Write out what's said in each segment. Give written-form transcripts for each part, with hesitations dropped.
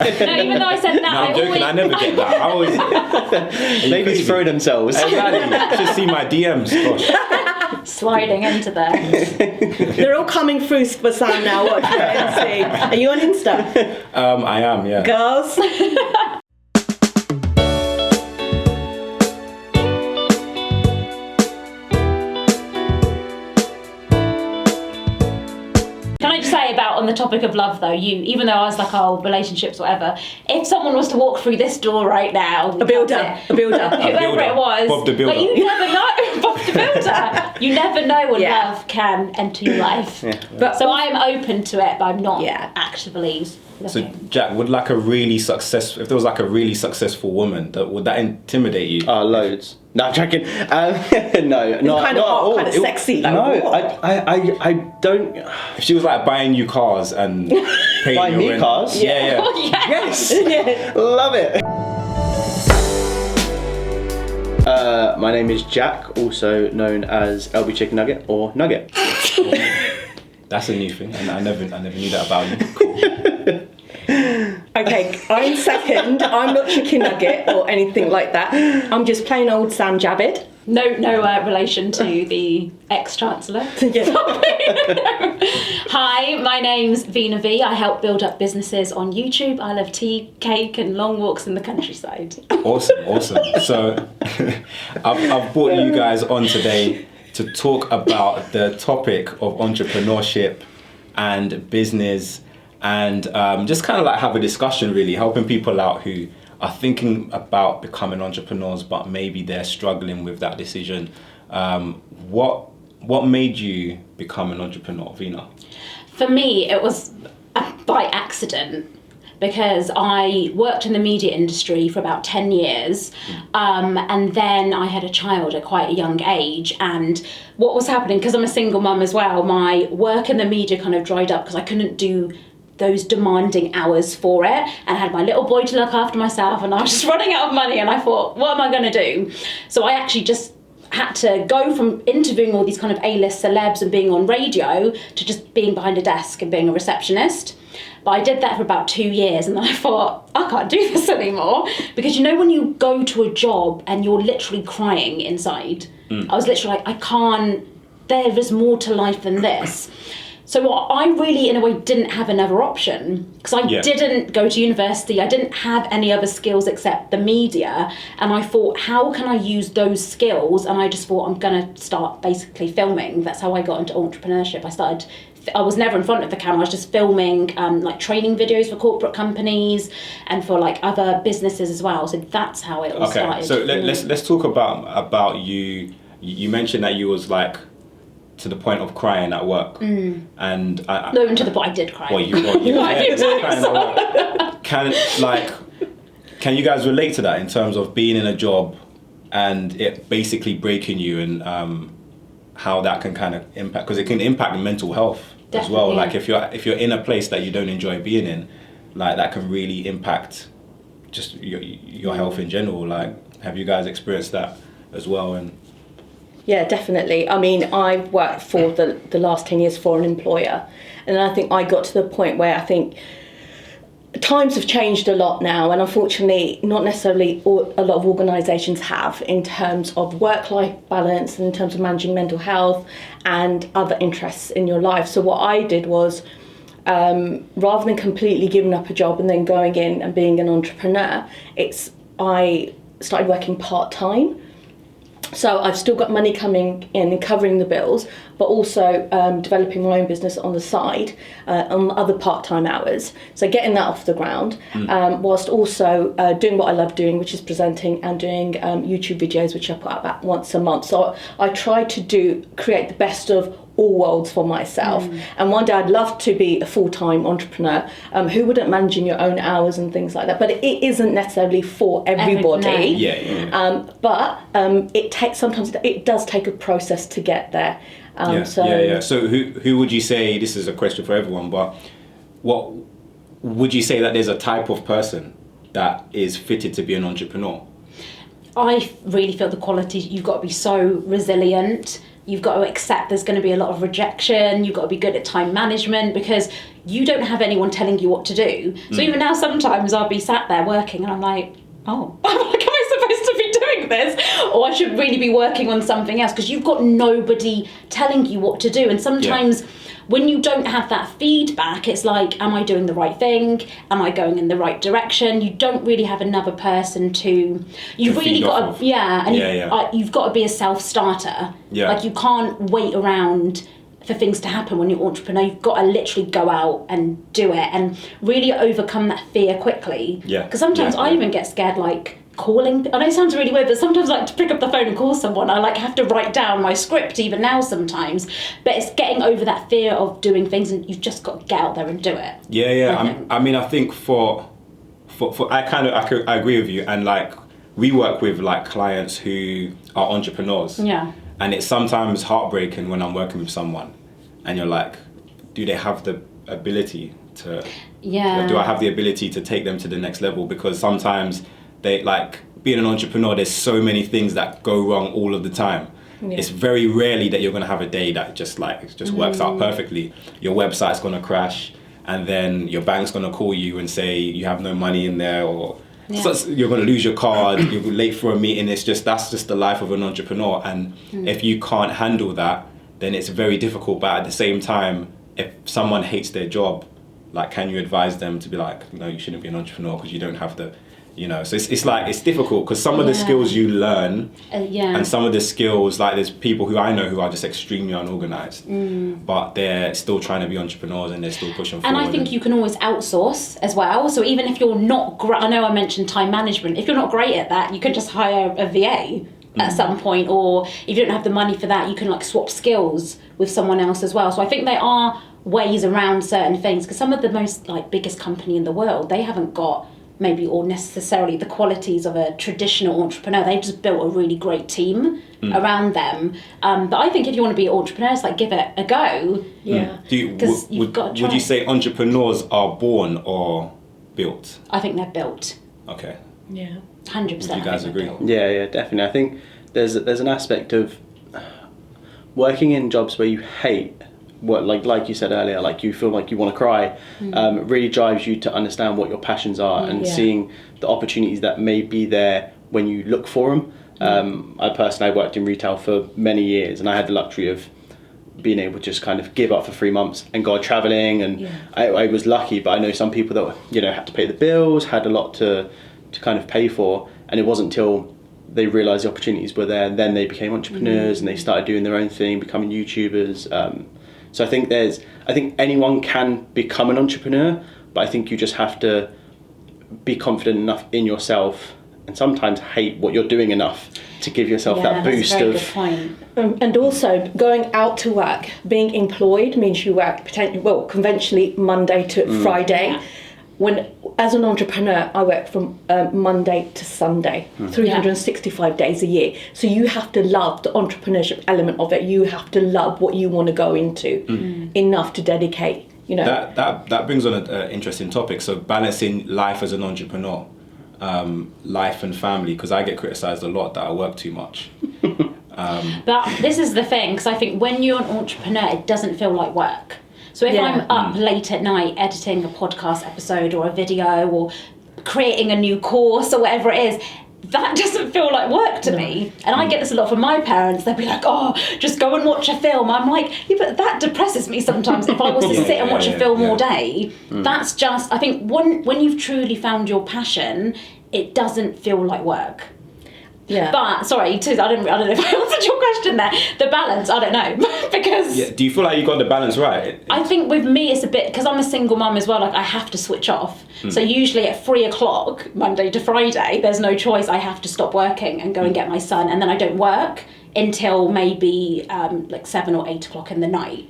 No, even though I said that, No, I'm joking. I never get that. I always Ladies throw themselves. exactly. Just see my DMs. Gosh. sliding into there. They're all coming through for Sam now. Watch and see. Are you on Insta? I am. Yeah. Girls? Can I just say about on the topic of love though, even though I was like, oh, relationships, whatever, if someone was to walk through this door right now, A builder. whoever it was, Bob the Builder. But you never know, Bob the Builder. You never know when Yeah. love can enter your life. Yeah. But So I am open to it, but I'm not Yeah. actively So looking. Jack, would like a really successful, if there was like a really successful woman, would that intimidate you? Loads. No, I'm joking. No, not kind of not hot, at all. kind of sexy, though. No, What? I don't. If she was like buying you cars and paying Buying your me rent. cars? Yeah. Oh, yes. Yes, love it. My name is Jack, also known as LB Chicken Nugget or Nugget. That's a new thing, and I never knew that about you. Cool. okay, I'm second. I'm not chicken nugget or anything like that. I'm just plain old Sam Javid. No relation to the ex-chancellor. Yeah. Hi, my name's Vina V. I help build up businesses on YouTube. I love tea, cake and long walks in the countryside. Awesome. So I've brought you guys on today to talk about the topic of entrepreneurship and business and just kind of like have a discussion, really, helping people out who are thinking about becoming entrepreneurs, but maybe they're struggling with that decision. What made you become an entrepreneur, Vina? For me, it was by accident because I worked in the media industry for about 10 years and then I had a child at quite a young age, and what was happening, because I'm a single mum as well, my work in the media kind of dried up because I couldn't do those demanding hours for it, and I had my little boy to look after myself, and I was just running out of money, and I thought, what am I going to do? So I actually just had to go from interviewing all these kind of A-list celebs and being on radio to just being behind a desk and being a receptionist. But I did that for about 2 years, and then I thought, I can't do this anymore, because you know when you go to a job and you're literally crying inside, I was literally like, I can't, there is more to life than this. So I really, in a way, didn't have another option, because I didn't go to university. I didn't have any other skills except the media. And I thought, how can I use those skills? And I just thought, I'm going to start basically filming. That's how I got into entrepreneurship. I was never in front of the camera. I was just filming like training videos for corporate companies and for like other businesses as well. So that's how it all started. So let's talk about you. You mentioned that you was like to the point of crying at work, and no, to the point I did cry. Well, you crying at work. Can you guys relate to that in terms of being in a job and it basically breaking you, and how that can kind of impact, because it can impact mental health as well. Like if you're in a place that you don't enjoy being in, like that can really impact just your health in general. Like, have you guys experienced that as well? And Yeah, definitely. I mean, I've worked for the last 10 years for an employer, and I think I got to the point where I think times have changed a lot now, and unfortunately not necessarily a lot of organisations have, in terms of work-life balance and in terms of managing mental health and other interests in your life. So what I did was, rather than completely giving up a job and then going in and being an entrepreneur, I started working part-time. So I've still got money coming in and covering the bills, but also developing my own business on the side on other part-time hours. So getting that off the ground, whilst also doing what I love doing, which is presenting and doing YouTube videos, which I put out about once a month. So I try to create the best of all worlds for myself. And one day I'd love to be a full-time entrepreneur. Who wouldn't, managing your own hours and things like that? But it isn't necessarily for everybody. But sometimes it does take a process to get there. So who would you say, this is a question for everyone, but what would you say that there's a type of person that is fitted to be an entrepreneur? I really feel the quality, you've got to be so resilient. You've got to accept there's going to be a lot of rejection. You've got to be good at time management, because you don't have anyone telling you what to do. So even now, sometimes I'll be sat there working and I'm like, oh, am I supposed to be doing this? Or I should really be working on something else, because you've got nobody telling you what to do. And sometimes when you don't have that feedback, it's like, am I doing the right thing? Am I going in the right direction? You don't really have another person to... You've really got to... you've got to be a self-starter. Yeah. Like, you can't wait around for things to happen when you're an entrepreneur. You've got to literally go out and do it and really overcome that fear quickly. Yeah. Because sometimes I even get scared, like, calling. I know it sounds really weird, but sometimes I like to pick up the phone and call someone. I like have to write down my script even now sometimes. But it's getting over that fear of doing things, and you've just got to get out there and do it. I think for I agree with you, and like we work with like clients who are entrepreneurs. Yeah. And it's sometimes heartbreaking when I'm working with someone and you're like, do they have the ability to do I have the ability to take them to the next level? Because sometimes they, like, being an entrepreneur, there's so many things that go wrong all of the time. Yeah. It's very rarely that you're going to have a day that just works out perfectly. Your website's going to crash, and then your bank's going to call you and say you have no money in there, or so you're going to lose your card, you're late for a meeting. That's just the life of an entrepreneur. And if you can't handle that, then it's very difficult. But at the same time, if someone hates their job, like, can you advise them to be like, no, you shouldn't be an entrepreneur because you don't have the... so it's difficult, because some of the skills you learn and some of the skills, like, there's people who I know who are just extremely unorganized, but they're still trying to be entrepreneurs and they're still pushing forward. And I think you can always outsource as well. So even if you're not great, I know I mentioned time management, if you're not great at that, you could just hire a VA at some point, or if you don't have the money for that, you can like swap skills with someone else as well. So I think there are ways around certain things, because some of the most like biggest company in the world, they haven't got maybe or necessarily the qualities of a traditional entrepreneur. They've just built a really great team around them. But I think if you want to be an entrepreneur, it's like, give it a go. Yeah. Would you say entrepreneurs are born or built? I think they're built. Okay. Yeah. 100%. Would you guys agree? Yeah, definitely. I think there's an aspect of working in jobs where you hate what, like you said earlier, like you feel like you want to cry, really drives you to understand what your passions are and seeing the opportunities that may be there when you look for them. I worked in retail for many years, and I had the luxury of being able to just kind of give up for 3 months and go traveling, and I was lucky. But I know some people that had to pay the bills, had a lot to kind of pay for, and it wasn't until they realised the opportunities were there, and then they became entrepreneurs and they started doing their own thing, becoming YouTubers. So I think anyone can become an entrepreneur, but I think you just have to be confident enough in yourself and sometimes hate what you're doing enough to give yourself that boost of... Good point. And also, going out to work, being employed means you work conventionally Monday to Friday. Yeah. When, as an entrepreneur, I work from Monday to Sunday, 365 days a year. So you have to love the entrepreneurship element of it. You have to love what you want to go into enough to dedicate, That brings on an interesting topic. So balancing life as an entrepreneur, life and family, because I get criticised a lot that I work too much. But this is the thing, because I think when you're an entrepreneur, it doesn't feel like work. So if I'm up late at night editing a podcast episode or a video or creating a new course or whatever it is, that doesn't feel like work to me. And I get this a lot from my parents. They'll be like, oh, just go and watch a film. I'm like, yeah, but that depresses me sometimes if I was to sit and watch a film all day. That's just, I think when you've truly found your passion, it doesn't feel like work. Yeah. But sorry, I don't know if I answered your question there. The balance, I don't know, because do you feel like you got the balance right? I think with me it's a bit, because I'm a single mum as well. Like, I have to switch off. So usually at 3:00 Monday to Friday, there's no choice. I have to stop working and go and get my son, and then I don't work until maybe like 7 or 8 o'clock in the night.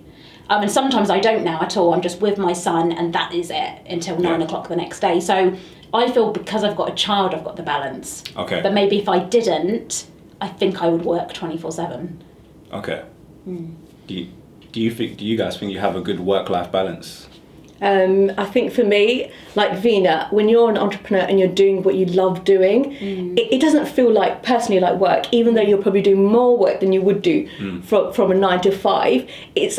And sometimes I don't now at all. I'm just with my son, and that is it until 9 o'clock the next day. So I feel because I've got a child, I've got the balance. Okay. But maybe if I didn't, I think I would work 24/7. Okay. Do you guys think you have a good work-life balance? I think for me, like Vina, when you're an entrepreneur and you're doing what you love doing, it doesn't feel like personally like work, even though you're probably doing more work than you would do from a 9 to 5.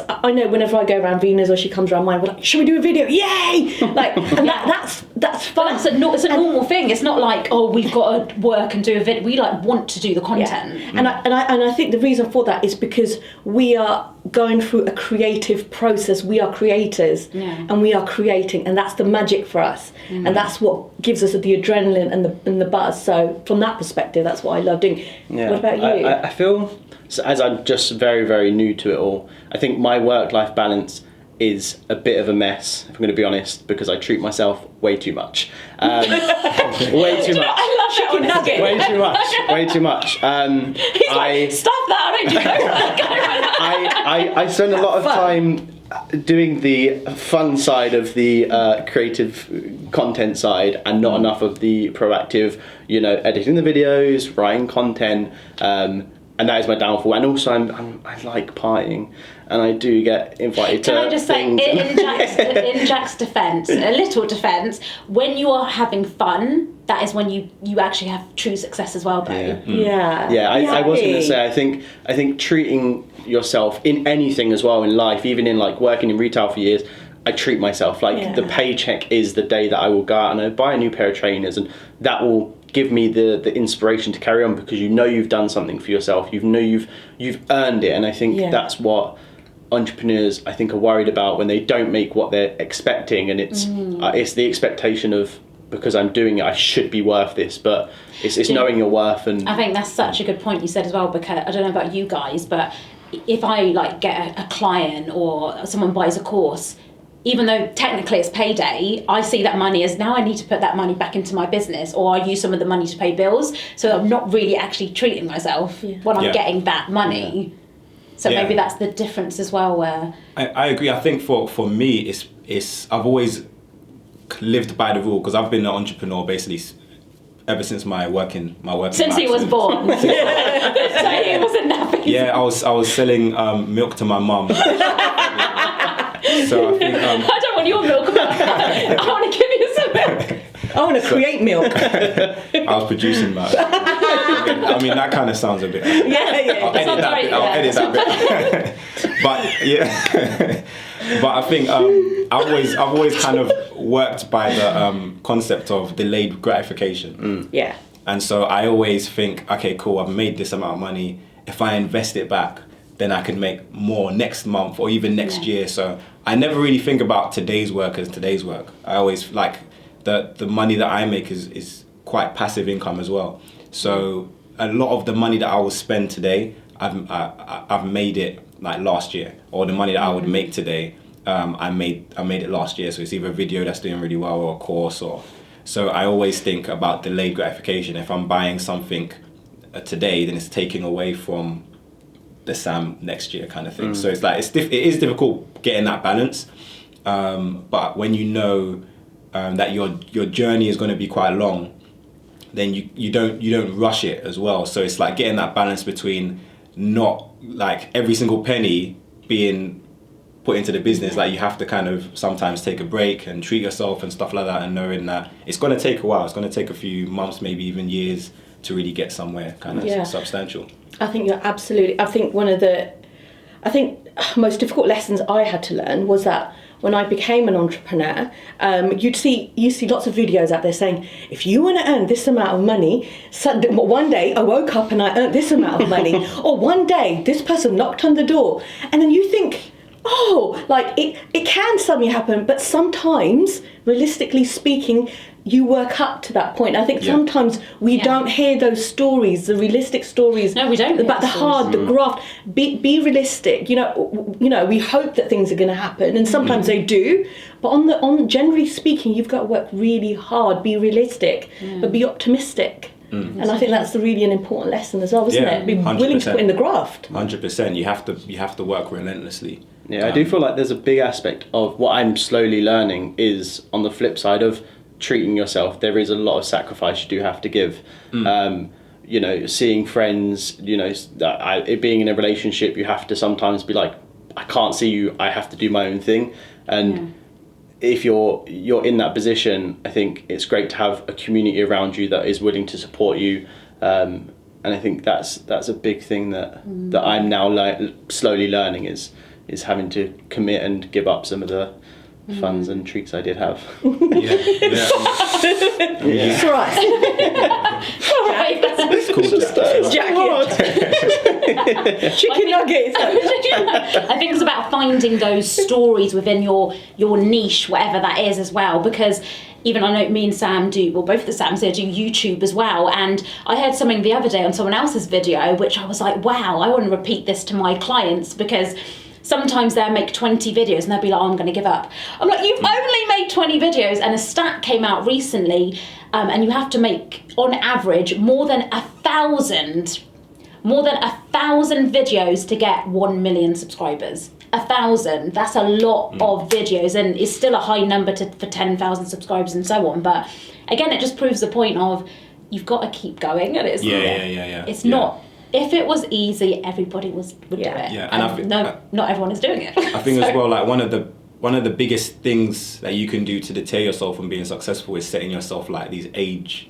I know whenever I go around Vina's or she comes around mine, we're like, should we do a video? Yay! Like, and that's fun. It's a normal thing. It's not like, oh, we've got to work and do a video. We like want to do the content. And I think the reason for that is because we are going through a creative process. We are creators, and we are creating, and that's the magic for us, and that's what gives us the adrenaline and the buzz. So from that perspective, that's what I love doing. What about you? I feel, so as I'm just very, very new to it all, I think my work-life balance is a bit of a mess, if I'm going to be honest, because I treat myself way too much. Way too much. I love chicken nugget. Way too much. He's like, stuff that, I don't do I spend a lot of time doing the fun side of the creative content side, and not enough of the proactive, editing the videos, writing content, and that is my downfall. And also I like partying, and I do get invited to Can I just say, things. in Jack's defence, a little defence, when you are having fun, that is when you actually have true success as well, though. I was going to say, I think treating yourself in anything as well in life, even in like working in retail for years, I treat myself like the paycheck is the day that I will go out and I buy a new pair of trainers, and that will give me the inspiration to carry on, because you've done something for yourself, you've earned it. And I think that's what entrepreneurs, I think, are worried about when they don't make what they're expecting, and it's the expectation of, because I'm doing it, I should be worth this, but it's knowing your worth. And I think that's such a good point you said as well, because I don't know about you guys, but if I like get a client or someone buys a course, even though technically it's payday, I see that money as, now I need to put that money back into my business, or I use some of the money to pay bills, so I'm not really actually treating myself when I'm getting that money. So maybe that's the difference as well. Where I agree. I think for me, it's I've always lived by the rule, because I've been an entrepreneur basically ever since my working since he was born. So he wasn't napping. Yeah, I was selling milk to my mum. So I think I don't want your milk. I want to give you some milk. I want to create milk. I was producing that. I mean, that kind of sounds a bit. I'll edit that bit. But but I think I've always kind of worked by the concept of delayed gratification. And so I always think, okay, cool, I've made this amount of money. If I invest it back, then I can make more next month or even next year. So I never really think about today's work as today's work. I always like the money that I make is quite passive income as well. So a lot of the money that I will spend today, I've made it like last year, or the money that I would make today, I made it last year. So it's either a video that's doing really well or a course, or so I always think about delayed gratification. If I'm buying something today, then it's taking away from the Sam next year kind of thing. So it's like it is difficult getting that balance, but when you know that your journey is going to be quite long, then you don't rush it as well. So it's like getting that balance between not like every single penny being put into the business. Like you have to kind of sometimes take a break and treat yourself and stuff like that, and knowing that it's going to take a while. It's going to take a few months, maybe even years, to really get somewhere kind of substantial. I think you're absolutely. I think one of the most difficult lessons I had to learn was that when I became an entrepreneur, you see lots of videos out there saying, if you want to earn this amount of money, one day I woke up and I earned this amount of money, or one day this person knocked on the door, and then you think, oh, like it can suddenly happen, but sometimes, realistically speaking, you work up to that point. I think sometimes we don't hear those stories, the realistic stories. No, we don't. About the hard, the graft. Be realistic. You know, we hope that things are going to happen, and sometimes they do. But on generally speaking, you've got to work really hard. Be realistic, but be optimistic. And I think that's really an important lesson as well, isn't it? Be 100%. Willing to put in the graft. 100%. You have to work relentlessly. Yeah, I do feel like there's a big aspect of what I'm slowly learning is on the flip side of treating yourself. There is a lot of sacrifice you do have to give. You know, seeing friends, you know, being in a relationship, you have to sometimes be like, I can't see you, I have to do my own thing. And if you're in that position, I think it's great to have a community around you that is willing to support you. And I think that's a big thing that I'm now slowly learning is having to commit and give up some of the funds and treats I did have. It's all right. All right. It's cool, Jack. Chicken nuggets. I think it's about finding those stories within your niche, whatever that is, as well. Because even I know me and Sam do, well, both the Sams here do YouTube as well. And I heard something the other day on someone else's video, which I was like, wow, I want to repeat this to my clients, because sometimes they'll make 20 videos and they'll be like, oh, I'm going to give up. I'm like, you've only made 20 videos, and a stat came out recently, and you have to make, on average, more than 1,000 videos to get 1 million subscribers. 1,000, that's a lot of videos, and it's still a high number for 10,000 subscribers and so on. But again, it just proves the point of you've got to keep going, and it's It's not. If it was easy, everybody would do it. Yeah, and not everyone is doing it. I think as well, like one of the biggest things that you can do to deter yourself from being successful is setting yourself like these age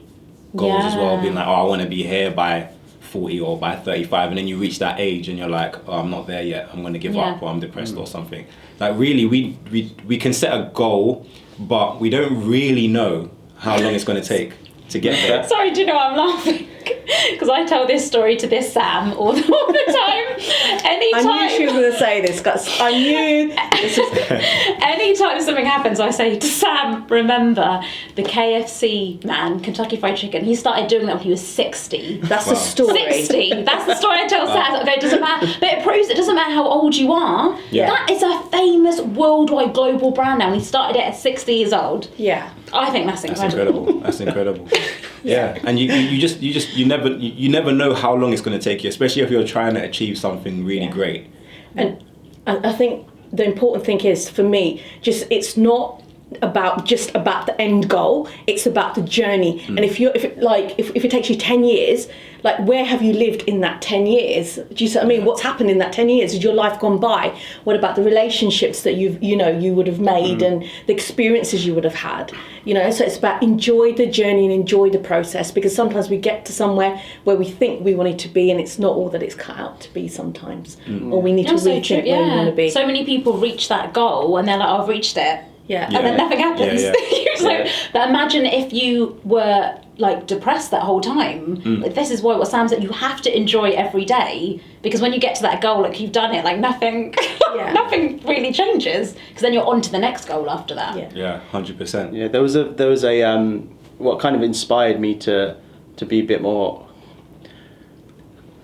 goals as well. Being like, oh, I want to be here by 40 or by 35, and then you reach that age and you're like, oh, I'm not there yet, I'm going to give up, or I'm depressed or something. Like really, we can set a goal, but we don't really know how long it's going to take to get there. Sorry, do you know why I'm laughing? Because I tell this story to this Sam all the time. Anytime. I knew she was going to say this, guys. I knew this was... Anytime something happens, I say to Sam, remember the KFC man, Kentucky Fried Chicken, he started doing that when he was 60. That's the story. 60. That's the story I tell Sam. Okay, it doesn't matter. But it proves it doesn't matter how old you are. Yeah. That is a famous worldwide global brand now, and he started it at 60 years old. Yeah. I think that's incredible. That's incredible. Yeah, and you never know how long it's going to take you, especially if you're trying to achieve something really great. And I think the important thing is, for me, it's not about the end goal, it's about the journey. And if it takes you 10 years, like, where have you lived in that 10 years? Do you see what I mean? What's happened in that 10 years? Has your life gone by? What about the relationships that you would have made and the experiences you would have had? So it's about enjoy the journey and enjoy the process, because sometimes we get to somewhere where we think we want it to be, and it's not all that it's cut out to be sometimes. Or we need to rethink where we want to be. So many people reach that goal and they're like, oh, I've reached it. And then nothing happens. But imagine if you were like depressed that whole time. Like, this is what Sam said, you have to enjoy every day, because when you get to that goal, like, you've done it, like nothing really changes, because then you're on to the next goal after that. 100%. Yeah, there was a what kind of inspired me to be a bit more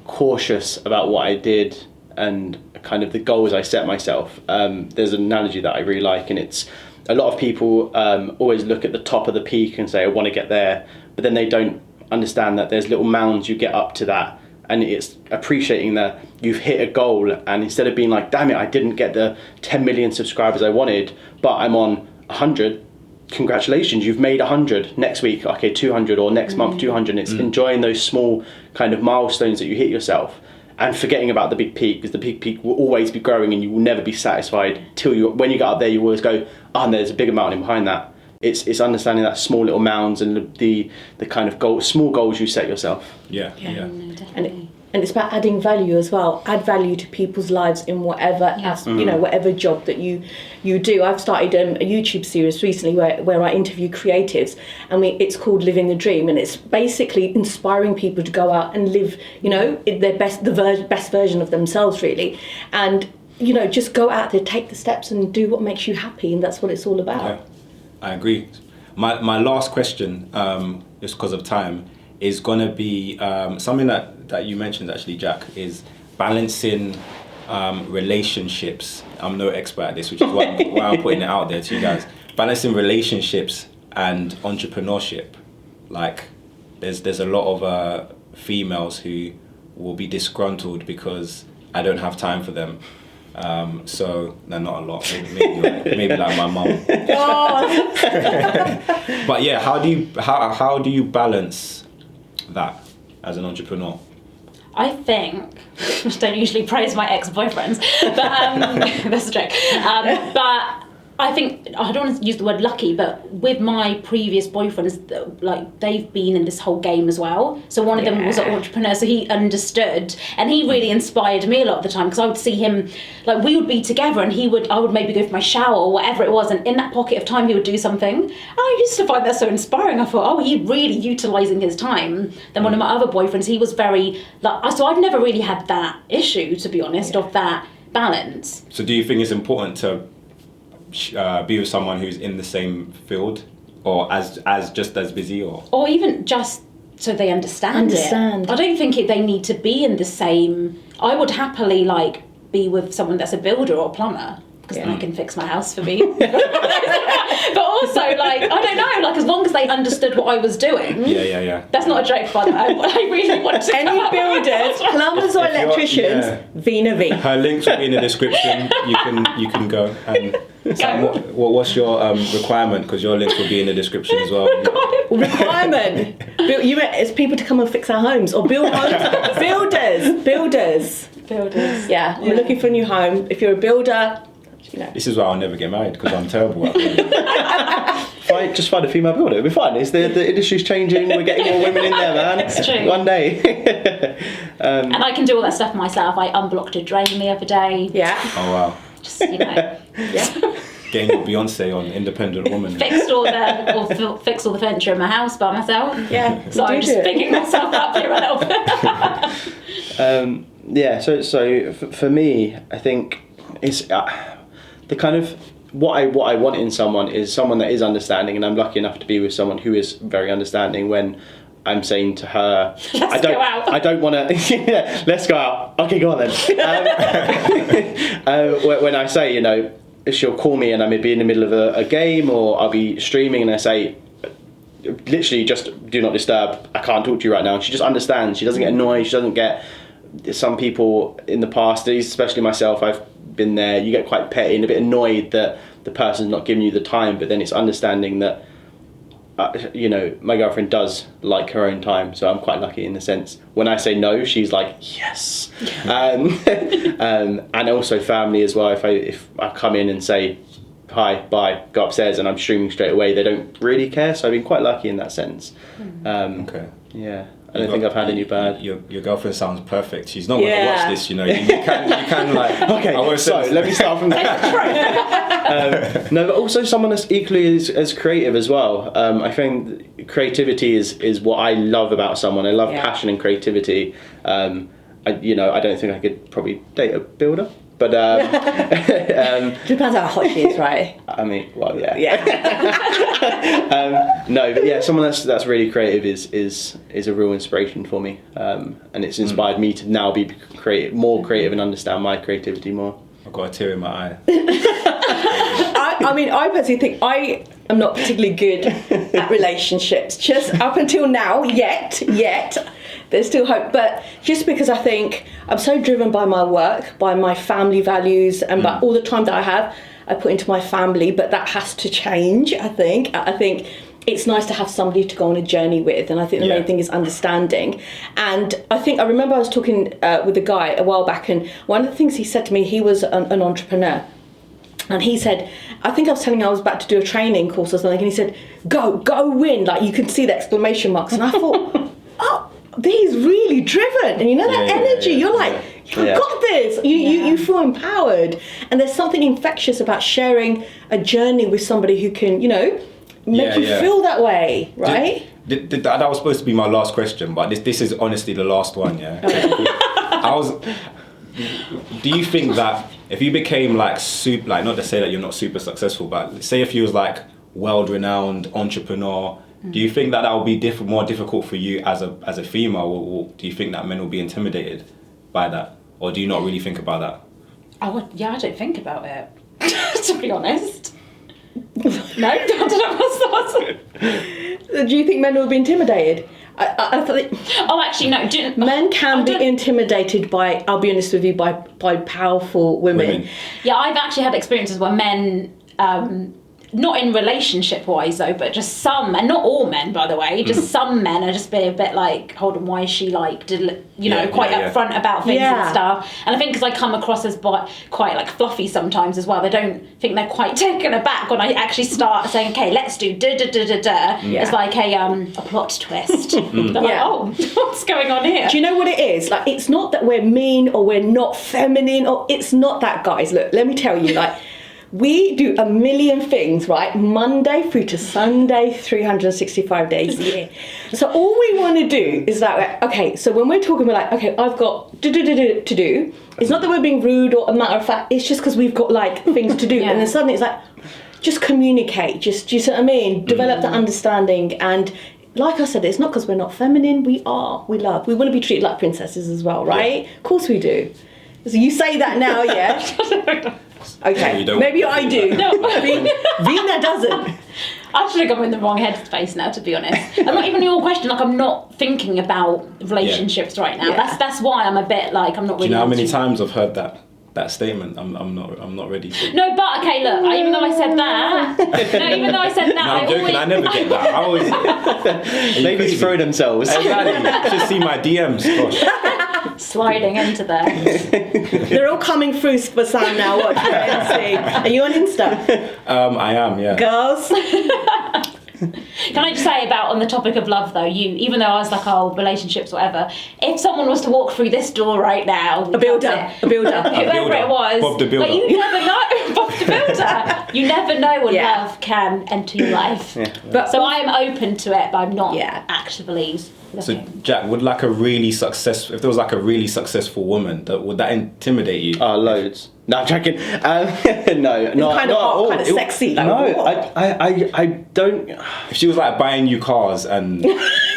cautious about what I did and kind of the goals I set myself. There's an analogy that I really like, and it's a lot of people always look at the top of the peak and say, I want to get there, but then they don't understand that there's little mounds you get up to that, and it's appreciating that you've hit a goal, and instead of being like, damn it, I didn't get the 10 million subscribers I wanted, but I'm on 100, congratulations, you've made 100. Next week, okay, 200, or next month 200. It's enjoying those small kind of milestones that you hit yourself, and forgetting about the big peak, because the big peak will always be growing and you will never be satisfied when you get up there. You always go, and there's a bigger mountain behind that. It's understanding that small little mounds and the kind of small goals you set yourself. No, definitely. And it's about adding value as well. Add value to people's lives in whatever whatever job that you do. I've started a YouTube series recently where I interview creatives, and it's called Living the Dream, and it's basically inspiring people to go out and live, their best version of themselves, really. And just go out there, take the steps, and do what makes you happy, and that's what it's all about. Yeah, I agree. My last question, just because of time, is going to be something that you mentioned, actually, Jack, is balancing relationships. I'm no expert at this, which is why I'm putting it out there to you guys. Balancing relationships and entrepreneurship. Like, there's a lot of females who will be disgruntled because I don't have time for them. So no, not a lot. Maybe like my mum. But yeah, how do you balance that as an entrepreneur? I think, I don't usually praise my ex-boyfriends, but that's a joke. But I think, I don't want to use the word lucky, but with my previous boyfriends, like, they've been in this whole game as well. So one of them was an entrepreneur, so he understood, and he really inspired me a lot of the time, because I would see him, like, we would be together, and I would maybe go for my shower or whatever it was, and in that pocket of time he would do something. And I used to find that so inspiring. I thought, oh, he's really utilising his time. Then one of my other boyfriends, he was very, like, so I've never really had that issue, to be honest, of that balance. So do you think it's important to be with someone who's in the same field, or as just as busy, or even just so they understand it. I don't think they need to be in the same. I would happily like be with someone that's a builder or a plumber, because then I can fix my house for me. But also, like, I don't know, like, as long as they understood what I was doing. Yeah. That's not a joke, by the way. I really want to. Any builders, plumbers or electricians, Vina V. Her links will be in the description. You can go. And Sam, what's your requirement? Because your links will be in the description as well. Requirement. You meant it's people to come and fix our homes or build homes. Builders. Yeah, we're looking for a new home. If you're a builder, you know. This is why I'll never get married, because I'm terrible at it. Just find a female builder, it'll be fine. It's the industry's changing, we're getting more women in there, man. It's true. One day. And I can do all that stuff myself. I unblocked a drain the other day. Yeah. Oh wow. Just, you know. Yeah. Getting your Beyonce on Independent Woman. Fixed all the furniture in my house by myself. Yeah. So I'm just picking myself up here a little bit. Yeah, so for me, I think it's the kind of what I want in someone is someone that is understanding, and I'm lucky enough to be with someone who is very understanding when I'm saying to her, I don't want to. Yeah, let's go out. Okay, go on then. When I say, you know, she'll call me and I may be in the middle of a game, or I'll be streaming and I say, literally just do not disturb. I can't talk to you right now. And she just understands. She doesn't get annoyed. She doesn't get. Some people in the past, especially myself, I've been there. You get quite petty and a bit annoyed that the person's not giving you the time. But then it's understanding that. You know, my girlfriend does like her own time, so I'm quite lucky in the sense when I say no, she's like yes. And also family as well. If I come in and say hi, bye, go upstairs, and I'm streaming straight away, they don't really care. So I've been quite lucky in that sense. Okay. Yeah. I don't think I've had any bad. Your girlfriend sounds perfect. She's not going to watch this, you know. You can like. Okay, so let me start from there. No, but also someone that's equally as creative as well. I think creativity is what I love about someone. I love passion and creativity. I don't think I could probably date a builder. But depends how hot she is, right? I mean, well, yeah. No, but yeah, someone that's really creative is a real inspiration for me, and it's inspired me to now be more creative and understand my creativity more. I've got a tear in my eye. I mean, I personally think I am not particularly good at relationships. Just up until now, yet. There's still hope, but just because I think I'm so driven by my work, by my family values, and by all the time that I put into my family, but that has to change, I think. I think it's nice to have somebody to go on a journey with, and I think the main thing is understanding. And I remember I was talking with a guy a while back, and one of the things he said to me, he was an entrepreneur. And he said, I think I was telling him I was about to do a training course or something, and he said, go win, like you can see the exclamation marks. And I thought, oh, he's really driven, and you know that energy. You're like, you've got this. You feel empowered, and there's something infectious about sharing a journey with somebody who can, you know, make you feel that way, right? That was supposed to be my last question, but this is honestly the last one. Yeah. Do you think that if you became like super, like not to say that you're not super successful, but say if you was like world-renowned entrepreneur. Do you think that would be more difficult for you as a female, or do you think that men will be intimidated by that, or do you not really think about that? I don't think about it, to be honest. No, I don't know what's the Do you think men will be intimidated? I thought. Oh, actually, no. Men can be intimidated by. I'll be honest with you, by powerful women. Yeah, I've actually had experiences where men. not in relationship wise though, but just some, and not all men, by the way, just some men are just being a bit like, hold on, why is she like, quite upfront about things and stuff. And I think because I come across as quite like fluffy sometimes as well, they don't think they're quite taken aback when I actually start saying, okay, let's do da-da-da-da-da. It's like a plot twist. They're like, oh, what's going on here? Do you know what it is? Like, it's not that we're mean or we're not feminine, or it's not that, guys. Look, let me tell you, like, we do a million things, right? Monday through to Sunday, 365 days a year. So all we want to do is like, okay, so when we're talking, we're like, okay, I've got to do. It's not that we're being rude or a matter of fact, it's just because we've got like things to do. And then suddenly it's like, just communicate, just, do you see what I mean? Develop that understanding. And like I said, it's not because we're not feminine, we are, we love. We want to be treated like princesses as well, right? Of course we do. So you say that now, yeah? Okay, maybe I do. No, Vina doesn't. I feel like I'm in the wrong headspace now, to be honest. I'm not even your question. Like, I'm not thinking about relationships right now. That's why I'm a bit like, I'm not really. Do you know how many times I've heard that statement? I'm not ready to. No, but okay, look. Even though I said that, I'm joking. I never get that. I always. Ladies throw themselves. Exactly. Just see my DMs. Gosh. Sliding into there. They're all coming through for Sam now. Watch it. Are you on Insta? I am. Yeah. Girls. Can I just say about on the topic of love though, even though I was like, oh, relationships, whatever, if someone was to walk through this door right now, a builder, whoever it was, Bob the Builder. But you never know, Bob the Builder. You never know when love can enter your life. But so I am open to it, but I'm not actively. So Jack, would like if there was like a really successful woman, would that intimidate you? Loads. No, I'm joking. No, not kind of hot, kind of sexy. Like, no, I don't. If she was like buying you cars and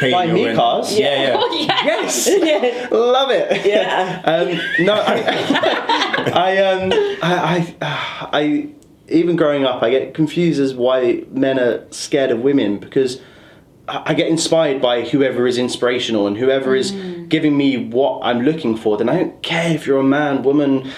paying buying your me rent, cars, yeah. Oh, yes. Yes, love it. Yeah. No, I even growing up, I get confused as why men are scared of women, because I get inspired by whoever is inspirational and whoever is giving me what I'm looking for. Then I don't care if you're a man, woman,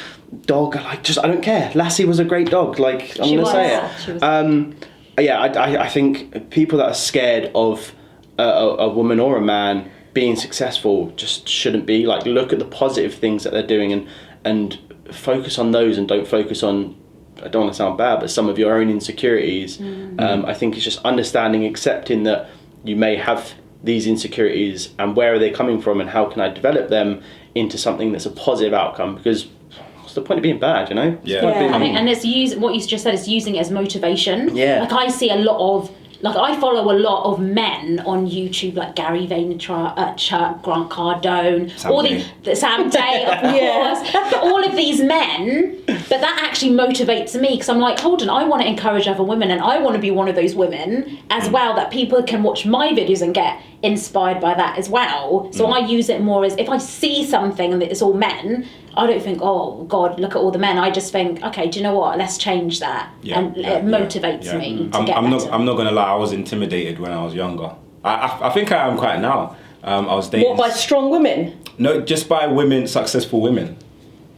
dog. I don't care. Lassie was a great dog. Like, I'm going to say it. I think people that are scared of a woman or a man being successful just shouldn't be. Like, look at the positive things that they're doing and focus on those, and don't focus on, I don't want to sound bad, but some of your own insecurities. I think it's just understanding, accepting that you may have these insecurities and where are they coming from and how can I develop them into something that's a positive outcome, because what's the point of being bad, you know? I think, and it's what you just said is using it as motivation. Like, I see a lot of, like, I follow a lot of men on YouTube, like Gary Vaynerchuk, Grant Cardone, Sam Day, of course. But all of these men, but that actually motivates me, because I'm like, hold on, I want to encourage other women, and I want to be one of those women as well, that people can watch my videos and get inspired by that as well. So I use it more as, if I see something and it's all men, I don't think, oh God, look at all the men. I just think, okay, do you know what? Let's change that, and it motivates me to get better. I'm not gonna lie. I was intimidated when I was younger. I think I am quite now. I was dating. What, by strong women? No, just by women, successful women.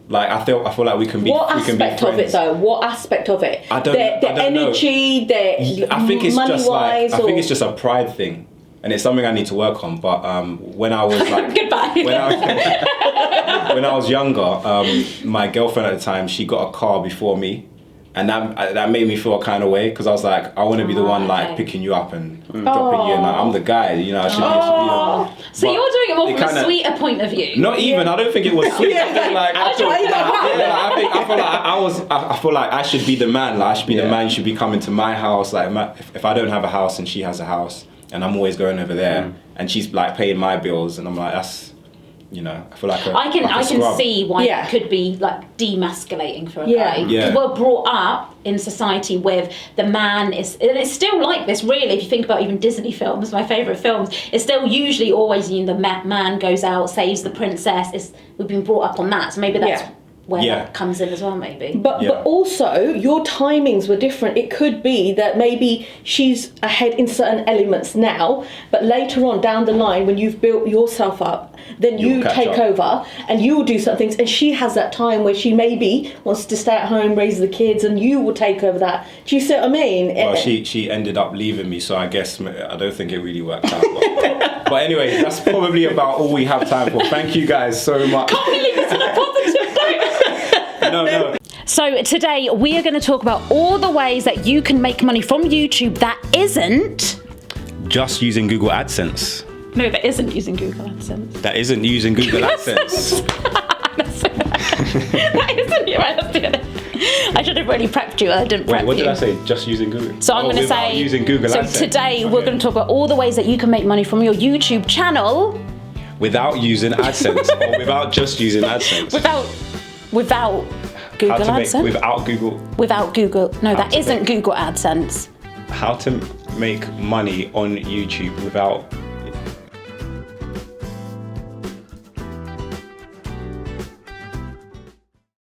Like, I feel like we can be. What we can be aspect of it though? What aspect of it? I don't energy, know. I think it's money just wise, I think it's just a pride thing. And it's something I need to work on. But when I was like, goodbye. When I was younger, my girlfriend at the time, she got a car before me, and that made me feel a kind of way, because I was like, I want to be the one like picking you up and dropping you, and like, I'm the guy, you know. I should be. So you're doing it more from a sweeter point of view. Not even. I don't think it was sweet. I feel like I should be the man. Like, I should be the man. Should be coming to my house. Like, if I don't have a house and she has a house, and I'm always going over there, and she's like paying my bills, and I'm like, that's, you know, I feel like I can see why it could be like demasculating for a guy. Because we're brought up in society with the man and it's still like this really. If you think about even Disney films, my favourite films, it's still usually always, you know, the man goes out, saves the princess. We've been brought up on that, so maybe that's where Yeah. that comes in as well, maybe. But Yeah. but also your timings were different. It could be that maybe she's ahead in certain elements now, but later on down the line when you've built yourself up, then You'll you catch take up. over and you will do some things, and she has that time where she maybe wants to stay at home, raise the kids, and you will take over that. Do you see what I mean? Well, she ended up leaving me, so I guess I don't think it really worked out. But anyway, that's probably about all we have time for. Thank you guys so much. No. So today we are going to talk about all the ways that you can make money from YouTube that isn't... Just using Google AdSense. No, that isn't using Google AdSense. That isn't using Google AdSense. That isn't... Right, let's do it. I should have really prepped you. I didn't prep Wait, what you. did I say? Just using Google? So I'm going to without say... using Google so AdSense. today we're going to talk about all the ways that you can make money from your YouTube channel... Without using AdSense, or without just using AdSense. Without Google How to make AdSense. without Google. Without Google. No, that to isn't make- Google AdSense. How to make money on YouTube without